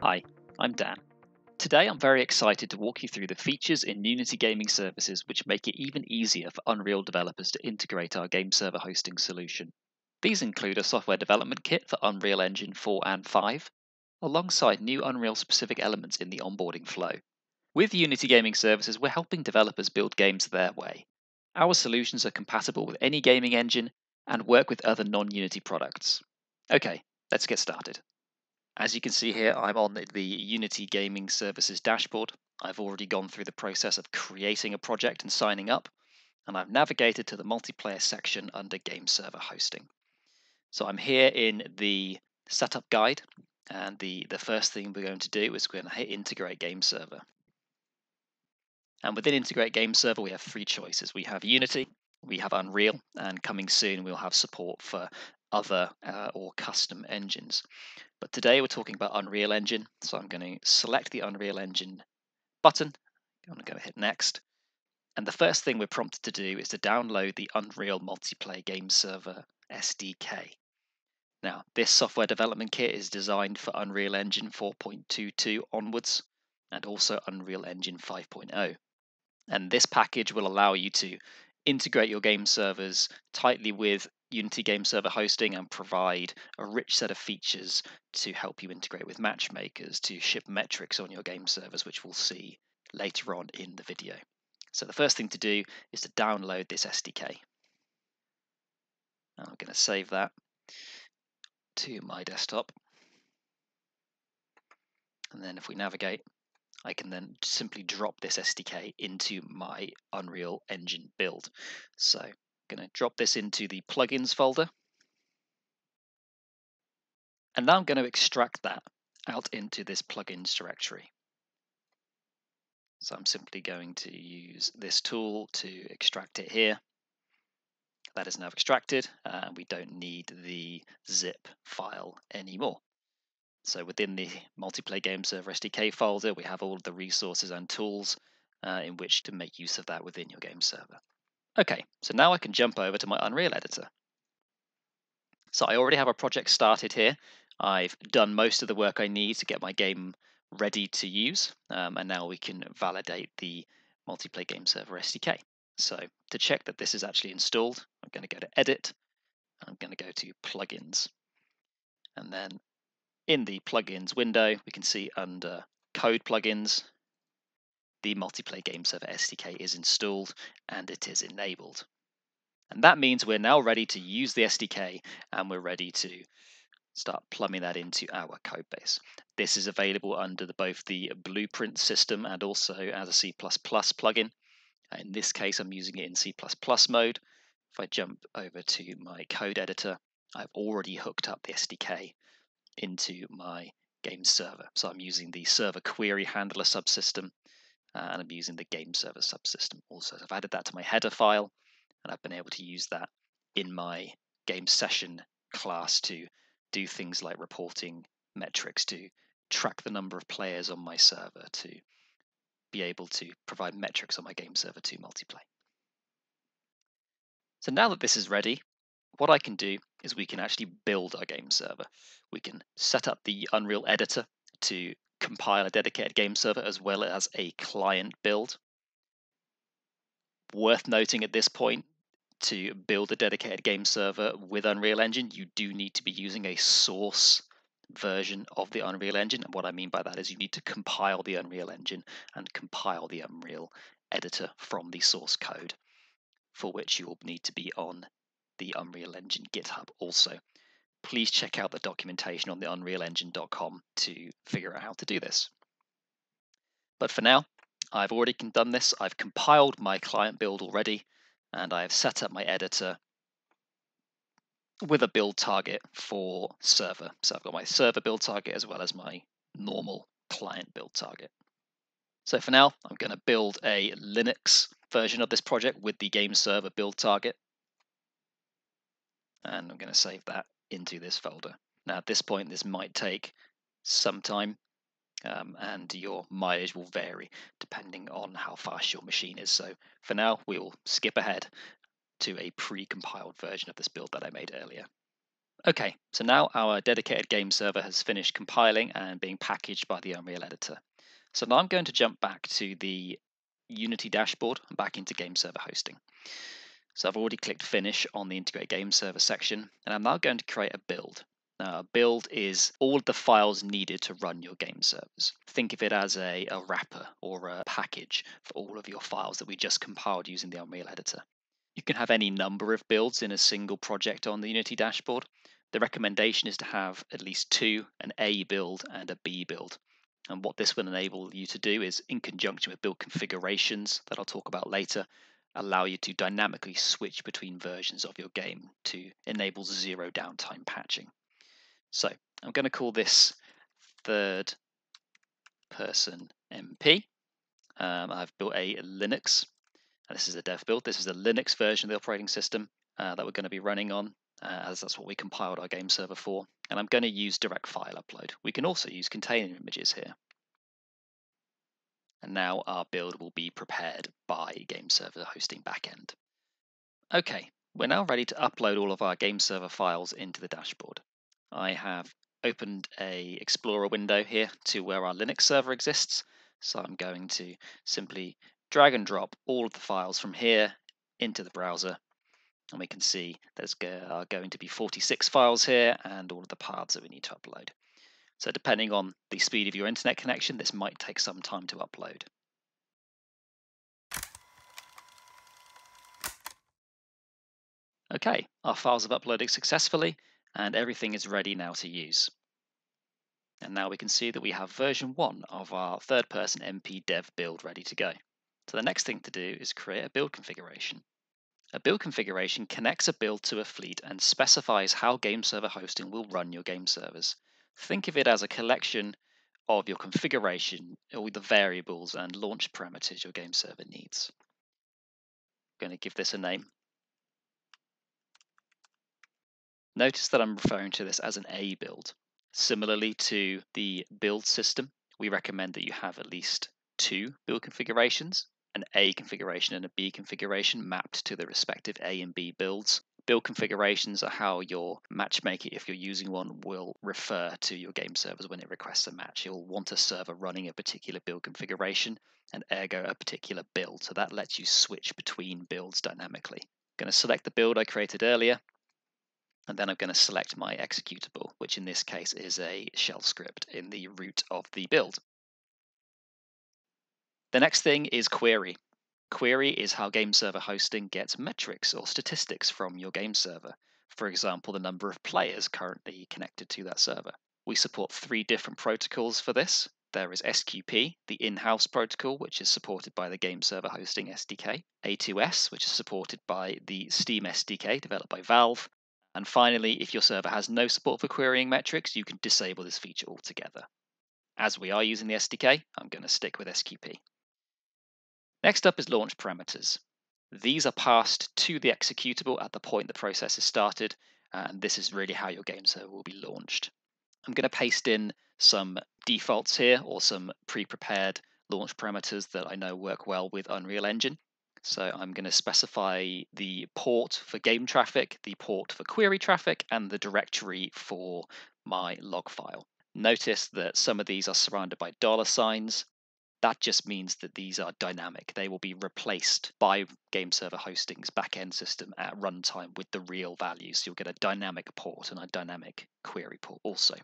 Hi, I'm Dan. Today I'm very excited to walk you through the features in Unity Gaming Services which make it even easier for Unreal developers to integrate our game server hosting solution. These include a software development kit for Unreal Engine 4 and 5, alongside new Unreal specific elements in the onboarding flow. With Unity Gaming Services, we're helping developers build games their way. Our solutions are compatible with any gaming engine and work with other non-Unity products. Okay, let's get started. As you can see here, I'm on the Unity Gaming Services dashboard. I've already gone through the process of creating a project and signing up, and I've navigated to the multiplayer section under Game Server Hosting. So I'm here in the setup guide, and the first thing we're going to do is we're going to hit Integrate Game Server. And within Integrate Game Server, we have three choices. We have Unity, we have Unreal, and coming soon we'll have support for other or custom engines. But today we're talking about Unreal Engine, so I'm going to select the Unreal Engine button. I'm going to go hit Next. And the first thing we're prompted to do is to download the Unreal Multiplay Game Server SDK. Now, this software development kit is designed for Unreal Engine 4.22 onwards, and also Unreal Engine 5.0. And this package will allow you to integrate your game servers tightly with Unity Game Server Hosting and provide a rich set of features to help you integrate with matchmakers to ship metrics on your game servers, which we'll see later on in the video. So the first thing to do is to download this SDK. I'm going to save that to my desktop. And then if we navigate, I can then simply drop this SDK into my Unreal Engine build. So I'm going to drop this into the plugins folder. And now I'm going to extract that out into this plugins directory. So I'm simply going to use this tool to extract it here. That is now extracted, and we don't need the zip file anymore. So within the Multiplay Game Server SDK folder, we have all of the resources and tools in which to make use of that within your game server. Okay, so now I can jump over to my Unreal editor. So I already have a project started here. I've done most of the work I need to get my game ready to use, and now we can validate the Multiplay Game Server SDK. So to check that this is actually installed, I'm going to go to Edit, and I'm going to go to Plugins. And then in the Plugins window, we can see under Code Plugins, the Multiplay Game Server SDK is installed and it is enabled. And that means we're now ready to use the SDK and we're ready to start plumbing that into our code base. This is available under both the Blueprint system and also as a C++ plugin. In this case, I'm using it in C++ mode. If I jump over to my code editor, I've already hooked up the SDK into my game server. So I'm using the server query handler subsystem, and I'm using the game server subsystem also. So I've added that to my header file, and I've been able to use that in my game session class to do things like reporting metrics, to track the number of players on my server, to be able to provide metrics on my game server to Multiplay. So now that this is ready, what I can do is we can actually build our game server. We can set up the Unreal editor to compile a dedicated game server as well as a client build. Worth noting at this point, to build a dedicated game server with Unreal Engine, you do need to be using a source version of the Unreal Engine. And what I mean by that is you need to compile the Unreal Engine and compile the Unreal editor from the source code, for which you will need to be on the Unreal Engine GitHub also. Please check out the documentation on the unrealengine.com to figure out how to do this. But for now, I've already done this. I've compiled my client build already, and I have set up my editor with a build target for server. So I've got my server build target as well as my normal client build target. So for now, I'm going to build a Linux version of this project with the game server build target. And I'm going to save that into this folder. Now at this point, this might take some time, and your mileage will vary depending on how fast your machine is. So for now, we will skip ahead to a pre-compiled version of this build that I made earlier. Okay, so now our dedicated game server has finished compiling and being packaged by the Unreal editor. So now I'm going to jump back to the Unity dashboard and back into Game Server Hosting. So I've already clicked Finish on the Integrate Game Server section, and I'm now going to create a build. Now, a build is all of the files needed to run your game servers. Think of it as a wrapper or a package for all of your files that we just compiled using the Unreal editor. You can have any number of builds in a single project on the Unity dashboard. The recommendation is to have at least two, an A build and a B build. And what this will enable you to do is, in conjunction with build configurations that I'll talk about later, allow you to dynamically switch between versions of your game to enable zero downtime patching. So I'm going to call this third person MP. I've built a Linux. This is a dev build. This is a Linux version of the operating system that we're going to be running on, as that's what we compiled our game server for. And I'm going to use direct file upload. We can also use container images here. And now our build will be prepared by Game Server Hosting Backend. Okay, we're now ready to upload all of our game server files into the dashboard. I have opened a Explorer window here to where our Linux server exists. So I'm going to simply drag and drop all of the files from here into the browser. And we can see there's going to be 46 files here and all of the paths that we need to upload. So depending on the speed of your internet connection, this might take some time to upload. Okay, our files have uploaded successfully and everything is ready now to use. And now we can see that we have version 1 of our third-person MP dev build ready to go. So the next thing to do is create a build configuration. A build configuration connects a build to a fleet and specifies how game server hosting will run your game servers. Think of it as a collection of your configuration, all the variables and launch parameters your game server needs. I'm going to give this a name. Notice that I'm referring to this as an A build. Similarly to the build system, we recommend that you have at least two build configurations, an A configuration and a B configuration mapped to the respective A and B builds. Build configurations are how your matchmaker, if you're using one, will refer to your game servers when it requests a match. You'll want a server running a particular build configuration and ergo a particular build. So that lets you switch between builds dynamically. I'm going to select the build I created earlier. And then I'm going to select my executable, which in this case is a shell script in the root of the build. The next thing is query. Query is how game server hosting gets metrics or statistics from your game server. For example, the number of players currently connected to that server. We support 3 different protocols for this. There is SQP, the in-house protocol, which is supported by the Game Server Hosting SDK, A2S, which is supported by the Steam SDK developed by Valve, and finally, if your server has no support for querying metrics, you can disable this feature altogether. As we are using the SDK, I'm going to stick with SQP. Next up is launch parameters. These are passed to the executable at the point the process is started, and this is really how your game server will be launched. I'm going to paste in some defaults here, or some pre-prepared launch parameters that I know work well with Unreal Engine. So I'm going to specify the port for game traffic, the port for query traffic, and the directory for my log file. Notice that some of these are surrounded by $signs. That just means that these are dynamic. They will be replaced by Game Server Hosting's backend system at runtime with the real values. You'll get a dynamic port and a dynamic query port also.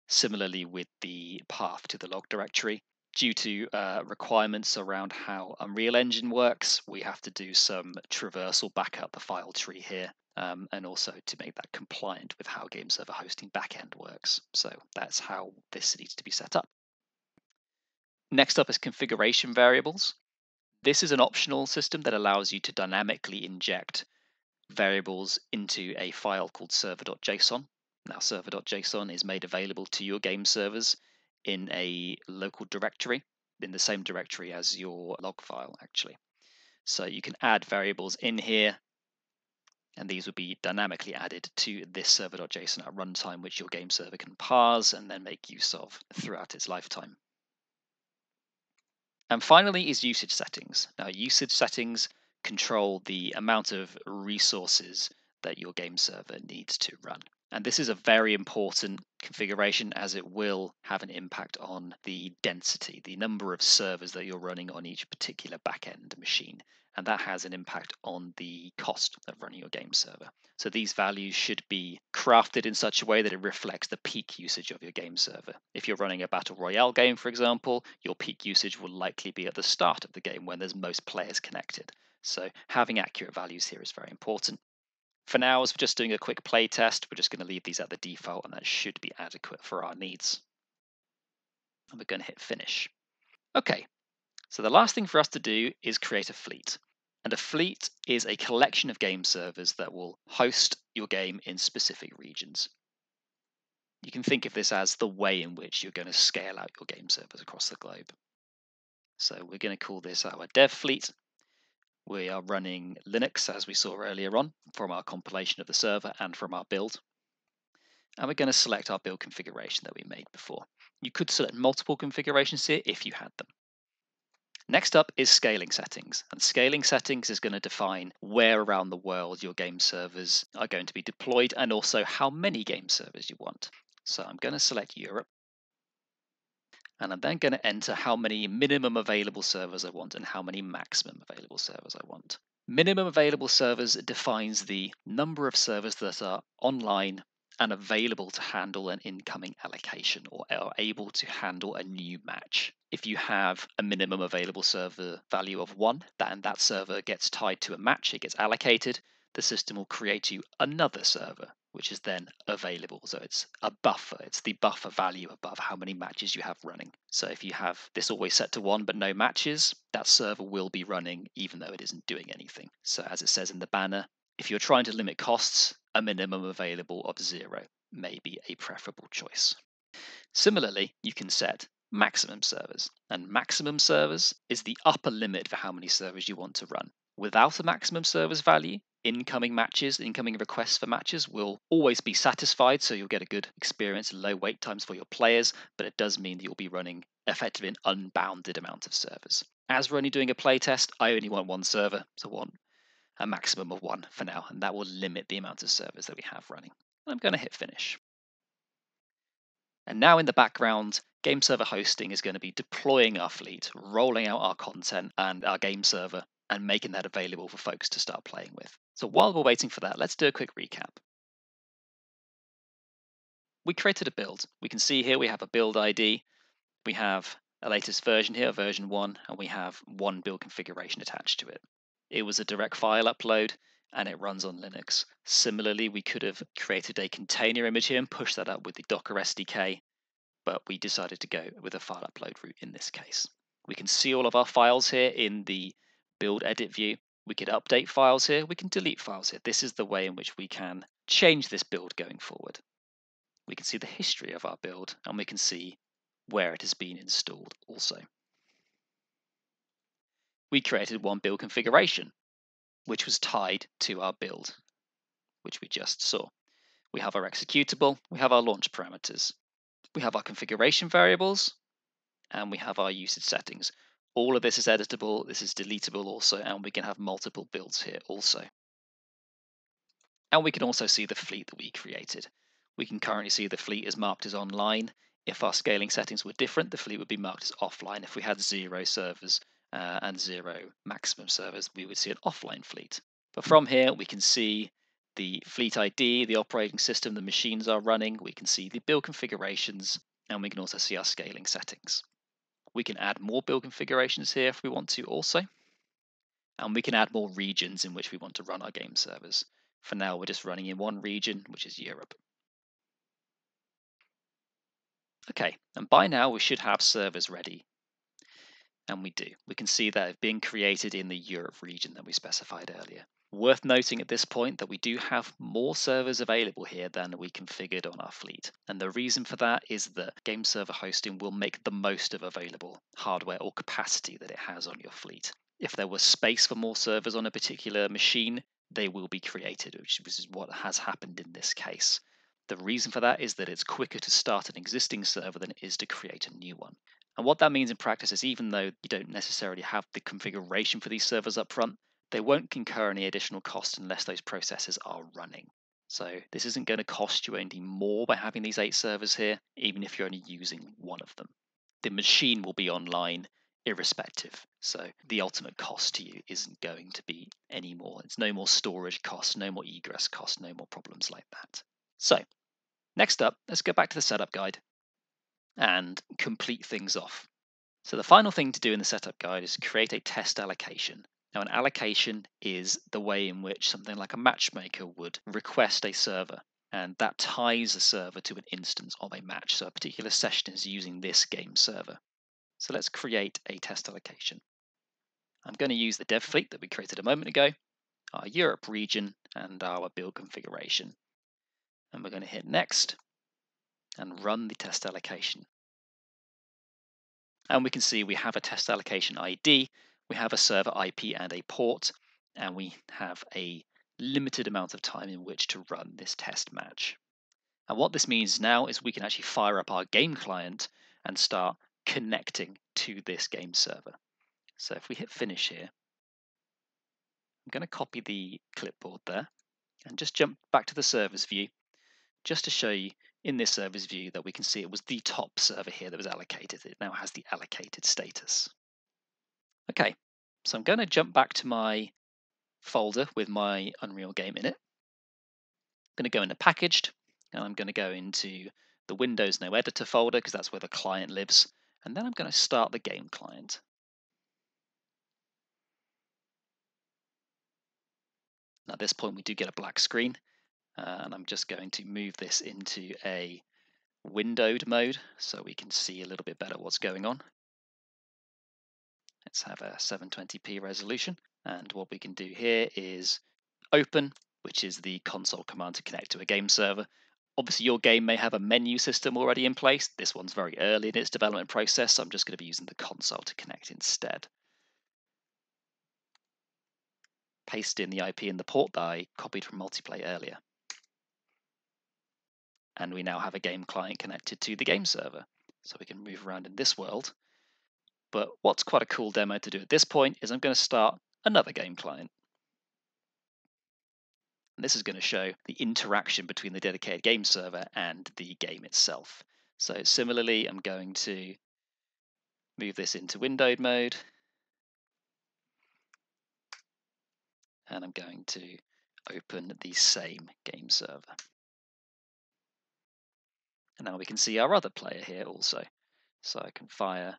Similarly with the path to the log directory, due to requirements around how Unreal Engine works, we have to do some traversal back up the file tree here, and also to make that compliant with how Game Server Hosting backend works. So that's how this needs to be set up. Next up is configuration variables. This is an optional system that allows you to dynamically inject variables into a file called server.json. Now, server.json is made available to your game servers in a local directory, in the same directory as your log file, actually. So you can add variables in here, and these will be dynamically added to this server.json at runtime, which your game server can parse and then make use of throughout its lifetime. And finally is usage settings. Now, usage settings control the amount of resources that your game server needs to run. And this is a very important configuration as it will have an impact on the density, the number of servers that you're running on each particular backend machine. And that has an impact on the cost of running your game server. So these values should be crafted in such a way that it reflects the peak usage of your game server. If you're running a battle royale game, for example, your peak usage will likely be at the start of the game when there's most players connected. So having accurate values here is very important. For now, as we're just doing a quick play test, we're just going to leave these at the default, and that should be adequate for our needs. And we're going to hit finish. Okay, so the last thing for us to do is create a fleet. And a fleet is a collection of game servers that will host your game in specific regions. You can think of this as the way in which you're going to scale out your game servers across the globe. So we're going to call this our dev fleet. We are running Linux, as we saw earlier on, from our compilation of the server and from our build. And we're going to select our build configuration that we made before. You could select multiple configurations here if you had them. Next up is scaling settings. And scaling settings is going to define where around the world your game servers are going to be deployed and also how many game servers you want. So I'm going to select Europe. And I'm then going to enter how many minimum available servers I want and how many maximum available servers I want. Minimum available servers defines the number of servers that are online and available to handle an incoming allocation or are able to handle a new match. If you have a minimum available server value of 1, and that server gets tied to a match, it gets allocated, the system will create you another server, which is then available. So it's a buffer. It's the buffer value above how many matches you have running. So if you have this always set to 1 but no matches, that server will be running even though it isn't doing anything. So as it says in the banner, if you're trying to limit costs, a minimum available of 0 may be a preferable choice. Similarly, you can set maximum servers, and maximum servers is the upper limit for how many servers you want to run. Without a maximum servers value, incoming requests for matches will always be satisfied, so you'll get a good experience and low wait times for your players, but it does mean that you'll be running effectively an unbounded amount of servers. As we're only doing a play test, I only want 1 server, so want a maximum of 1 for now, and that will limit the amount of servers that we have running. I'm going to hit finish. And now in the background, Game Server Hosting is going to be deploying our fleet, rolling out our content and our game server, and making that available for folks to start playing with. So while we're waiting for that, let's do a quick recap. We created a build. We can see here we have a build ID. We have a latest version here, version 1, and we have 1 build configuration attached to it. It was a direct file upload, and it runs on Linux. Similarly, we could have created a container image here and pushed that up with the Docker SDK, but we decided to go with a file upload route in this case. We can see all of our files here in the build edit view. We could update files here, we can delete files here. This is the way in which we can change this build going forward. We can see the history of our build, and we can see where it has been installed also. We created 1 build configuration, which was tied to our build, which we just saw. We have our executable, we have our launch parameters, we have our configuration variables, and we have our usage settings. All of this is editable, this is deletable also, and we can have multiple builds here also. And we can also see the fleet that we created. We can currently see the fleet is marked as online. If our scaling settings were different, the fleet would be marked as offline. If we had 0 servers and 0 maximum servers, we would see an offline fleet. But from here, we can see the fleet ID, the operating system the machines are running. We can see the build configurations, and we can also see our scaling settings. We can add more build configurations here if we want to also. And we can add more regions in which we want to run our game servers. For now, we're just running in 1 region, which is Europe. Okay, and by now we should have servers ready. And we do. We can see that being created in the Europe region that we specified earlier. Worth noting at this point that we do have more servers available here than we configured on our fleet. And the reason for that is that Game Server Hosting will make the most of available hardware or capacity that it has on your fleet. If there was space for more servers on a particular machine, they will be created, which is what has happened in this case. The reason for that is that it's quicker to start an existing server than it is to create a new one. And what that means in practice is even though you don't necessarily have the configuration for these servers up front, they won't incur any additional cost unless those processes are running. So this isn't going to cost you any more by having these 8 servers here, even if you're only using one of them. The machine will be online irrespective. So the ultimate cost to you isn't going to be any more. It's no more storage costs, no more egress costs, no more problems like that. So next up, let's go back to the setup guide and complete things off. So the final thing to do in the setup guide is create a test allocation. Now, an allocation is the way in which something like a matchmaker would request a server, and that ties a server to an instance of a match. So a particular session is using this game server. So let's create a test allocation. I'm going to use the dev fleet that we created a moment ago, our Europe region, and our build configuration. And we're going to hit next and run the test allocation. And we can see we have a test allocation ID, we have a server IP and a port, and we have a limited amount of time in which to run this test match. And what this means now is we can actually fire up our game client and start connecting to this game server. So if we hit finish here, I'm going to copy the clipboard there and just jump back to the servers view just to show you in this servers view that we can see it was the top server here that was allocated. It now has the allocated status. Okay, so I'm going to jump back to my folder with my Unreal game in it. I'm going to go into packaged, and I'm going to go into the Windows No Editor folder because that's where the client lives. And then I'm going to start the game client. Now at this point we do get a black screen, and I'm just going to move this into a windowed mode so we can see a little bit better what's going on. Let's have a 720p resolution, and what we can do here is open, which is the console command to connect to a game server. Obviously your game may have a menu system already in place. This one's very early in its development process, so I'm just going to be using the console to connect instead. Paste in the IP in the port that I copied from Multiplay earlier. And we now have a game client connected to the game server. So we can move around in this world. But what's quite a cool demo to do at this point is I'm going to start another game client. And this is going to show the interaction between the dedicated game server and the game itself. So similarly, I'm going to move this into windowed mode. And I'm going to open the same game server. And now we can see our other player here also. So I can fire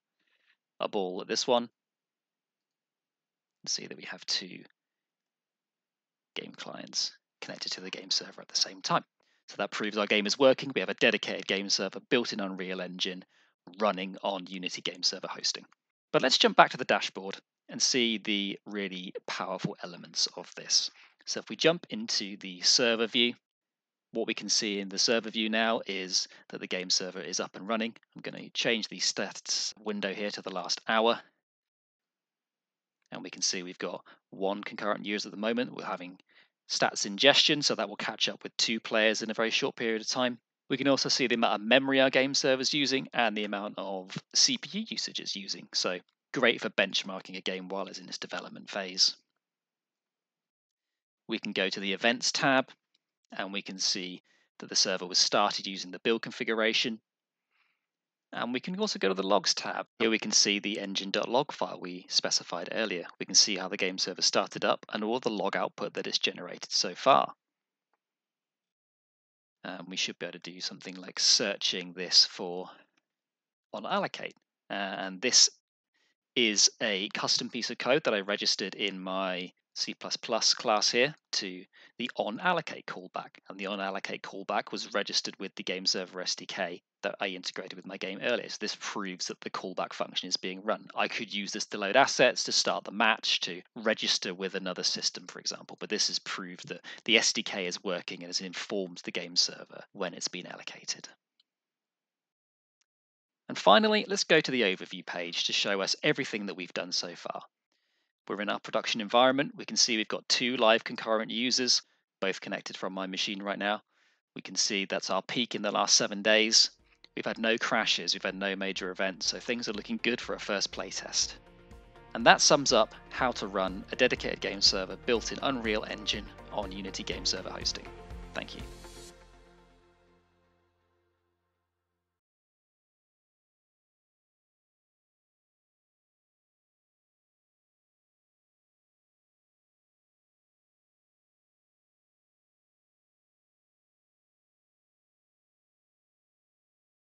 a ball at this one and see that we have 2 game clients connected to the game server at the same time. So that proves our game is working. We have a dedicated game server built in Unreal Engine running on Unity Game Server Hosting. But let's jump back to the dashboard and see the really powerful elements of this. So if we jump into the server view, what we can see in the server view now is that the game server is up and running. I'm going to change the stats window here to the last hour. And we can see we've got 1 concurrent user at the moment. We're having stats ingestion, so that will catch up with 2 players in a very short period of time. We can also see the amount of memory our game server is using and the amount of CPU usage it's using. So great for benchmarking a game while it's in its development phase. We can go to the Events tab, and we can see that the server was started using the build configuration. And we can also go to the Logs tab. Here we can see the engine.log file we specified earlier. We can see how the game server started up and all the log output that it's generated so far. We should be able to do something like searching this for on allocate. And this is a custom piece of code that I registered in my C++ class here to the onAllocate callback. And the onAllocate callback was registered with the Game Server SDK that I integrated with my game earlier. So this proves that the callback function is being run. I could use this to load assets, to start the match, to register with another system, for example. But this has proved that the SDK is working and has informed the game server when it's been allocated. And finally, let's go to the overview page to show us everything that we've done so far. We're in our production environment. We can see we've got 2 live concurrent users, both connected from my machine right now. We can see that's our peak in the last 7 days. We've had no crashes, we've had no major events, so things are looking good for a first playtest. And that sums up how to run a dedicated game server built in Unreal Engine on Unity Game Server Hosting. Thank you.